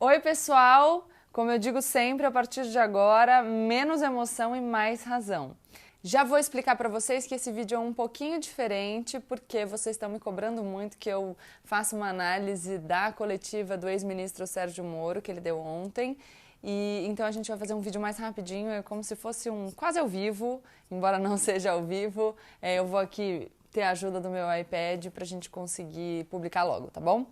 Oi, pessoal! Como eu digo sempre, a partir de agora, menos emoção e mais razão. Já vou explicar para vocês que esse vídeo é um pouquinho diferente, porque vocês estão me cobrando muito que eu faça uma análise da coletiva do ex-ministro Sérgio Moro, que ele deu ontem. E então a gente vai fazer um vídeo mais rapidinho, é como se fosse quase ao vivo, embora não seja ao vivo. Eu vou aqui ter a ajuda do meu iPad para a gente conseguir publicar logo, tá bom?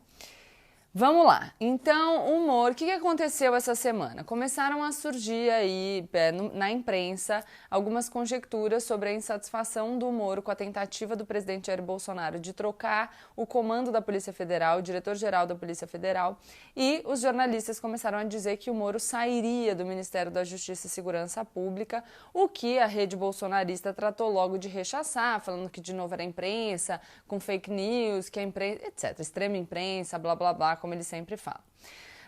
Vamos lá. Então, o Moro, o que aconteceu essa semana? Começaram a surgir aí na imprensa algumas conjecturas sobre a insatisfação do Moro com a tentativa do presidente Jair Bolsonaro de trocar o comando da Polícia Federal, o diretor-geral da Polícia Federal, e os jornalistas começaram a dizer que o Moro sairia do Ministério da Justiça e Segurança Pública, o que a rede bolsonarista tratou logo de rechaçar, falando que de novo era a imprensa, com fake news, que a imprensa, etc., extrema imprensa, blá blá blá, como ele sempre fala.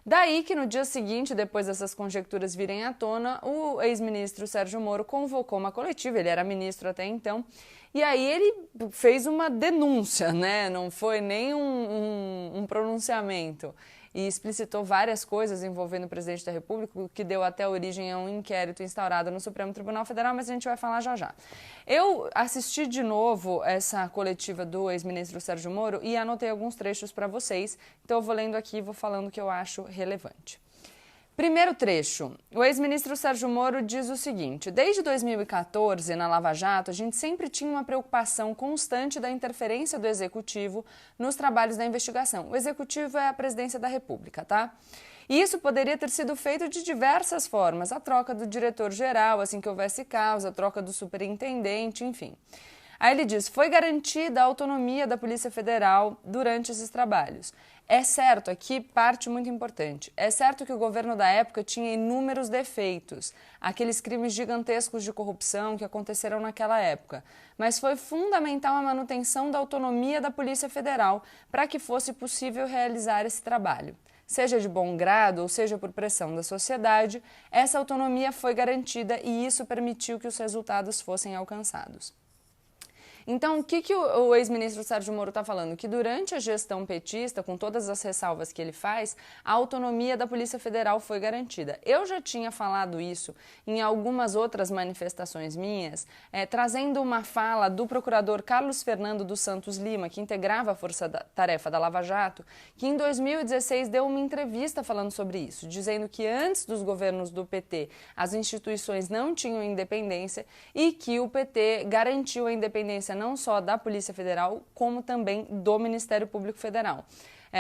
Daí que no dia seguinte, depois dessas conjecturas virem à tona, o ex-ministro Sérgio Moro convocou uma coletiva, ele era ministro até então, e aí ele fez uma denúncia, né? Não foi nem um pronunciamento. E explicitou várias coisas envolvendo o presidente da República, o que deu até origem a um inquérito instaurado no Supremo Tribunal Federal, mas a gente vai falar já já. Eu assisti de novo essa coletiva do ex-ministro Sérgio Moro e anotei alguns trechos para vocês, então eu vou lendo aqui e vou falando o que eu acho relevante. Primeiro trecho, o ex-ministro Sérgio Moro diz o seguinte: desde 2014, na Lava Jato, a gente sempre tinha uma preocupação constante da interferência do Executivo nos trabalhos da investigação. O Executivo é a Presidência da República, tá? E isso poderia ter sido feito de diversas formas, a troca do diretor-geral, assim que houvesse causa, a troca do superintendente, enfim. Aí ele diz, foi garantida a autonomia da Polícia Federal durante esses trabalhos. É certo, aqui parte muito importante, é certo que o governo da época tinha inúmeros defeitos, aqueles crimes gigantescos de corrupção que aconteceram naquela época, mas foi fundamental a manutenção da autonomia da Polícia Federal para que fosse possível realizar esse trabalho. Seja de bom grado ou seja por pressão da sociedade, essa autonomia foi garantida e isso permitiu que os resultados fossem alcançados. Então, o que o ex-ministro Sérgio Moro está falando? Que durante a gestão petista, com todas as ressalvas que ele faz, a autonomia da Polícia Federal foi garantida. Eu já tinha falado isso em algumas outras manifestações minhas, trazendo uma fala do procurador Carlos Fernando dos Santos Lima, que integrava a força-tarefa da Lava Jato, que em 2016 deu uma entrevista falando sobre isso, dizendo que antes dos governos do PT as instituições não tinham independência e que o PT garantiu a independência não só da Polícia Federal, como também do Ministério Público Federal.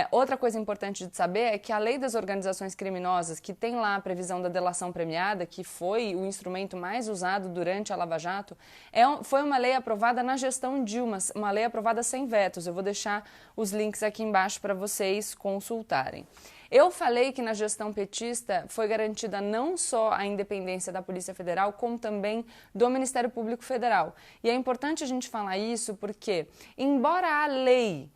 Outra coisa importante de saber é que a lei das organizações criminosas, que tem lá a previsão da delação premiada, que foi o instrumento mais usado durante a Lava Jato, foi uma lei aprovada na gestão Dilma, uma lei aprovada sem vetos. Eu vou deixar os links aqui embaixo para vocês consultarem. Eu falei que na gestão petista foi garantida não só a independência da Polícia Federal, como também do Ministério Público Federal. E é importante a gente falar isso porque, embora a lei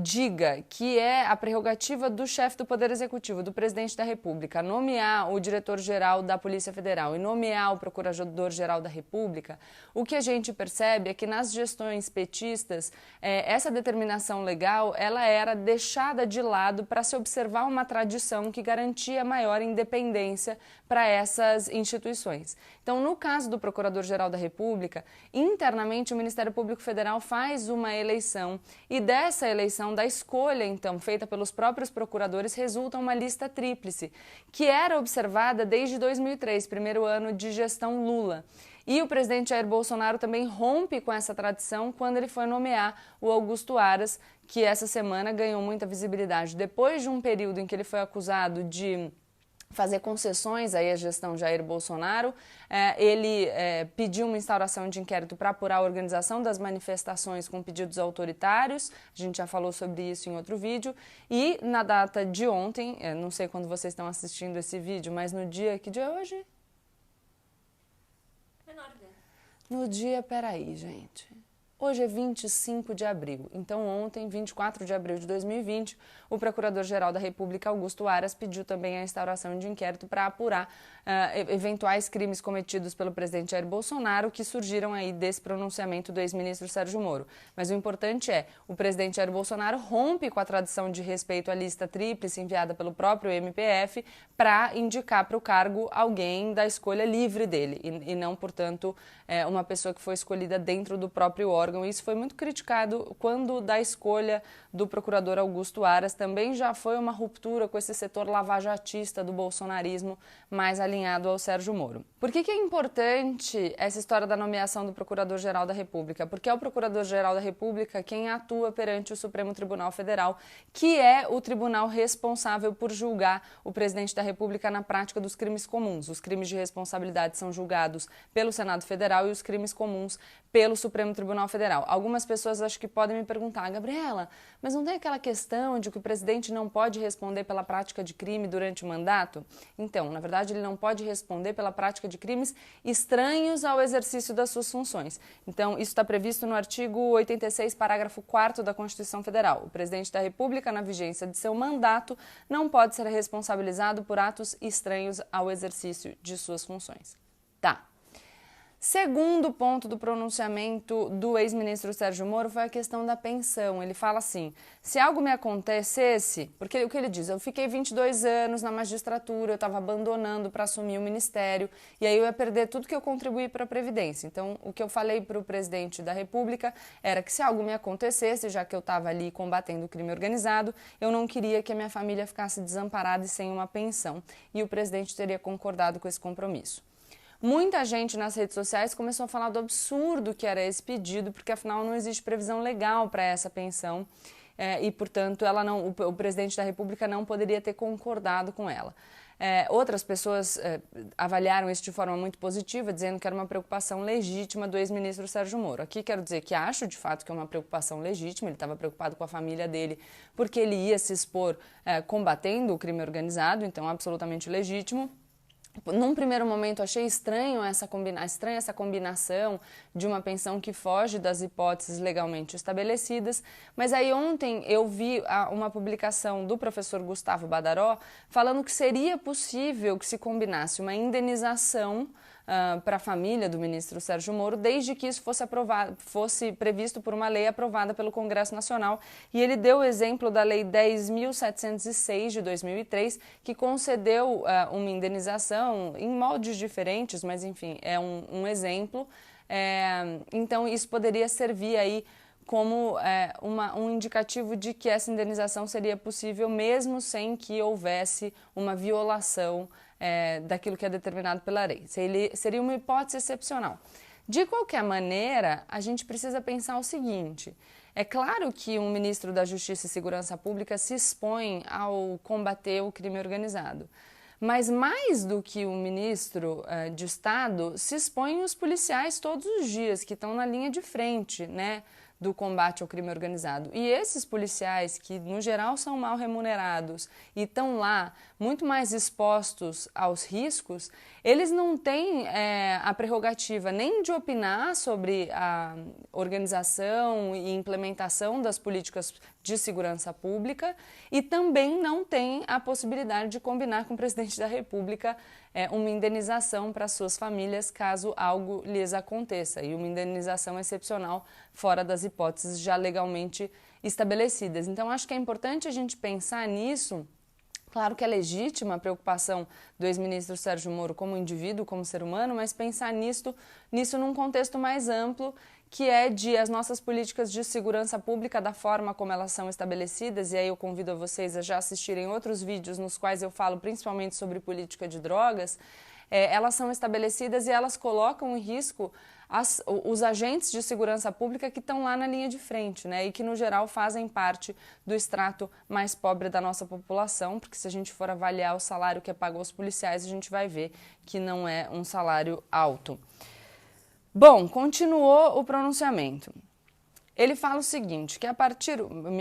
diga que é a prerrogativa do chefe do Poder Executivo, do presidente da República, nomear o diretor-geral da Polícia Federal e nomear o procurador-geral da República, o que a gente percebe é que nas gestões petistas, essa determinação legal ela era deixada de lado para se observar uma tradição que garantia maior independência para essas instituições. Então, no caso do Procurador-Geral da República, internamente o Ministério Público Federal faz uma eleição e dessa eleição, da escolha, então, feita pelos próprios procuradores, resulta uma lista tríplice, que era observada desde 2003, primeiro ano de gestão Lula. E o presidente Jair Bolsonaro também rompe com essa tradição quando ele foi nomear o Augusto Aras, que essa semana ganhou muita visibilidade. Depois de um período em que ele foi acusado de fazer concessões aí à gestão Jair Bolsonaro, ele pediu uma instauração de inquérito para apurar a organização das manifestações com pedidos autoritários, a gente já falou sobre isso em outro vídeo, e na data de ontem, não sei quando vocês estão assistindo esse vídeo, mas no dia, que dia é hoje? Menor ideia. No dia, peraí, gente, Hoje é 25 de abril, então ontem, 24 de abril de 2020, o Procurador-Geral da República, Augusto Aras, pediu também a instauração de inquérito para apurar eventuais crimes cometidos pelo presidente Jair Bolsonaro que surgiram aí desse pronunciamento do ex-ministro Sérgio Moro. Mas o importante é, o presidente Jair Bolsonaro rompe com a tradição de respeito à lista tríplice enviada pelo próprio MPF para indicar para o cargo alguém da escolha livre dele e não, portanto, uma pessoa que foi escolhida dentro do próprio órgão. Isso foi muito criticado quando da escolha do procurador Augusto Aras também já foi uma ruptura com esse setor lavajatista do bolsonarismo mais alinhado ao Sérgio Moro. Por que é importante essa história da nomeação do Procurador-Geral da República? Porque é o Procurador-Geral da República quem atua perante o Supremo Tribunal Federal, que é o tribunal responsável por julgar o presidente da República na prática dos crimes comuns. Os crimes de responsabilidade são julgados pelo Senado Federal e os crimes comuns pelo Supremo Tribunal Federal. Algumas pessoas acho que podem me perguntar, Gabriela, mas não tem aquela questão de que o presidente não pode responder pela prática de crime durante o mandato? Então, na verdade, ele não pode responder pela prática de crimes estranhos ao exercício das suas funções. Então, isso está previsto no artigo 86, parágrafo 4º da Constituição Federal. O presidente da República, na vigência de seu mandato, não pode ser responsabilizado por atos estranhos ao exercício de suas funções. Tá. Segundo ponto do pronunciamento do ex-ministro Sérgio Moro foi a questão da pensão. Ele fala assim, se algo me acontecesse, porque o que ele diz, eu fiquei 22 anos na magistratura, eu estava abandonando para assumir o ministério, e aí eu ia perder tudo que eu contribuí para a Previdência. Então, o que eu falei para o presidente da República era que se algo me acontecesse, já que eu estava ali combatendo o crime organizado, eu não queria que a minha família ficasse desamparada e sem uma pensão. E o presidente teria concordado com esse compromisso. Muita gente nas redes sociais começou a falar do absurdo que era esse pedido, porque afinal não existe previsão legal para essa pensão e, portanto, o presidente da República não poderia ter concordado com ela. Outras pessoas avaliaram isso de forma muito positiva, dizendo que era uma preocupação legítima do ex-ministro Sérgio Moro. Aqui quero dizer que acho de fato que é uma preocupação legítima, ele estava preocupado com a família dele, porque ele ia se expor combatendo o crime organizado, então absolutamente legítimo. Num primeiro momento achei estranha essa combinação de uma pensão que foge das hipóteses legalmente estabelecidas, mas aí ontem eu vi uma publicação do professor Gustavo Badaró falando que seria possível que se combinasse uma indenização para a família do ministro Sérgio Moro, desde que isso fosse previsto por uma lei aprovada pelo Congresso Nacional. E ele deu o exemplo da Lei 10.706 de 2003, que concedeu uma indenização em moldes diferentes, mas enfim, é um exemplo. Então isso poderia servir aí como um indicativo de que essa indenização seria possível mesmo sem que houvesse uma violação daquilo que é determinado pela lei. Seria uma hipótese excepcional. De qualquer maneira, a gente precisa pensar o seguinte, é claro que um ministro da Justiça e Segurança Pública se expõe ao combater o crime organizado, mas mais do que o ministro de Estado, se expõem os policiais todos os dias, que estão na linha de frente, né, do combate ao crime organizado. E esses policiais, que no geral são mal remunerados e estão lá muito mais expostos aos riscos, eles não têm a prerrogativa nem de opinar sobre a organização e implementação das políticas de segurança pública e também não têm a possibilidade de combinar com o presidente da República uma indenização para suas famílias caso algo lhes aconteça, e uma indenização excepcional fora das hipóteses já legalmente estabelecidas. Então, acho que é importante a gente pensar nisso. Claro que é legítima a preocupação do ex-ministro Sérgio Moro como indivíduo, como ser humano, mas pensar nisso num contexto mais amplo, que é de as nossas políticas de segurança pública, da forma como elas são estabelecidas, e aí eu convido a vocês a já assistirem outros vídeos nos quais eu falo principalmente sobre política de drogas, elas são estabelecidas e elas colocam em risco os agentes de segurança pública que estão lá na linha de frente, né, e que no geral fazem parte do extrato mais pobre da nossa população, porque se a gente for avaliar o salário que é pago aos policiais, a gente vai ver que não é um salário alto. Bom, continuou o pronunciamento. Ele fala o seguinte, que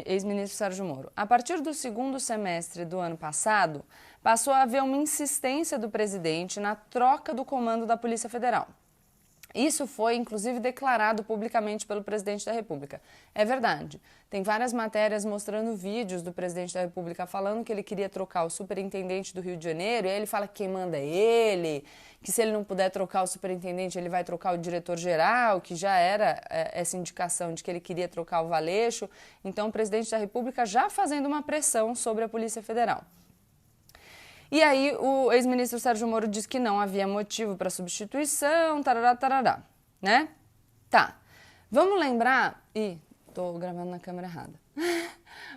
ex-ministro Sérgio Moro, a partir do segundo semestre do ano passado, passou a haver uma insistência do presidente na troca do comando da Polícia Federal. Isso foi, inclusive, declarado publicamente pelo presidente da República. É verdade. Tem várias matérias mostrando vídeos do presidente da República falando que ele queria trocar o superintendente do Rio de Janeiro, e aí ele fala que quem manda é ele, que se ele não puder trocar o superintendente, ele vai trocar o diretor-geral, que já era essa indicação de que ele queria trocar o Valeixo. Então, o presidente da República já fazendo uma pressão sobre a Polícia Federal. E aí o ex-ministro Sérgio Moro disse que não havia motivo para substituição, tarará, tarará, né? Tá, vamos lembrar... Ih, tô gravando na câmera errada.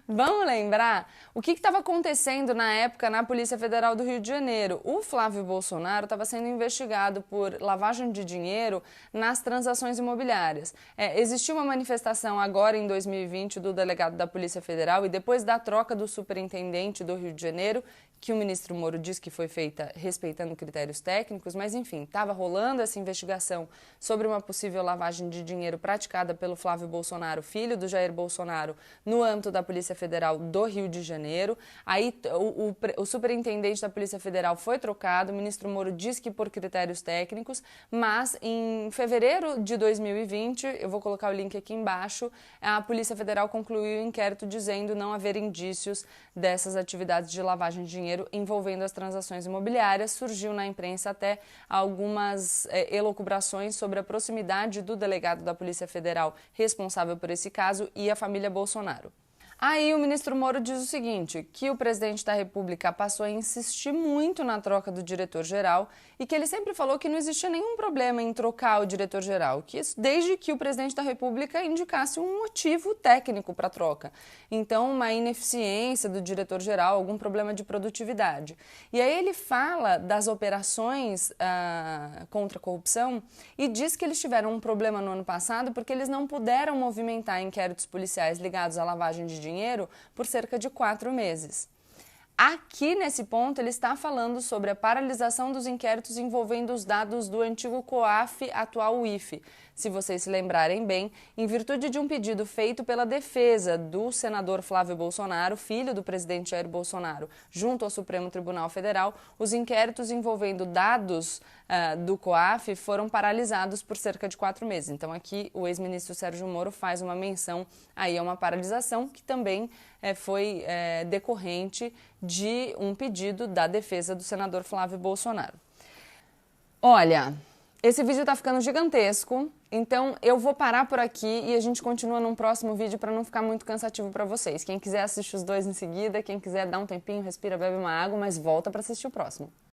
Vamos lembrar o que estava acontecendo na época na Polícia Federal do Rio de Janeiro. O Flávio Bolsonaro estava sendo investigado por lavagem de dinheiro nas transações imobiliárias. Existiu uma manifestação agora em 2020 do delegado da Polícia Federal e depois da troca do superintendente do Rio de Janeiro, que o ministro Moro disse que foi feita respeitando critérios técnicos, mas enfim, estava rolando essa investigação sobre uma possível lavagem de dinheiro praticada pelo Flávio Bolsonaro, filho do Jair Bolsonaro, no âmbito da Polícia Federal do Rio de Janeiro. Aí o superintendente da Polícia Federal foi trocado, o ministro Moro disse que por critérios técnicos, mas em fevereiro de 2020, eu vou colocar o link aqui embaixo, a Polícia Federal concluiu o inquérito dizendo não haver indícios dessas atividades de lavagem de dinheiro envolvendo as transações imobiliárias. Surgiu na imprensa até algumas elucubrações sobre a proximidade do delegado da Polícia Federal responsável por esse caso e a família Bolsonaro. Aí o ministro Moro diz o seguinte, que o presidente da República passou a insistir muito na troca do diretor-geral e que ele sempre falou que não existia nenhum problema em trocar o diretor-geral, que desde que o presidente da República indicasse um motivo técnico para a troca. Então, uma ineficiência do diretor-geral, algum problema de produtividade. E aí ele fala das operações contra a corrupção e diz que eles tiveram um problema no ano passado porque eles não puderam movimentar inquéritos policiais ligados à lavagem de dinheiro por cerca de 4 meses. Aqui, nesse ponto, ele está falando sobre a paralisação dos inquéritos envolvendo os dados do antigo COAF, atual UIF. Se vocês se lembrarem bem, em virtude de um pedido feito pela defesa do senador Flávio Bolsonaro, filho do presidente Jair Bolsonaro, junto ao Supremo Tribunal Federal, os inquéritos envolvendo dados do COAF foram paralisados por cerca de 4 meses. Então aqui o ex-ministro Sérgio Moro faz uma menção aí a uma paralisação que também foi decorrente de um pedido da defesa do senador Flávio Bolsonaro. Olha, esse vídeo tá ficando gigantesco, então eu vou parar por aqui e a gente continua num próximo vídeo para não ficar muito cansativo para vocês. Quem quiser assistir os dois em seguida, quem quiser dar um tempinho, respira, bebe uma água, mas volta para assistir o próximo.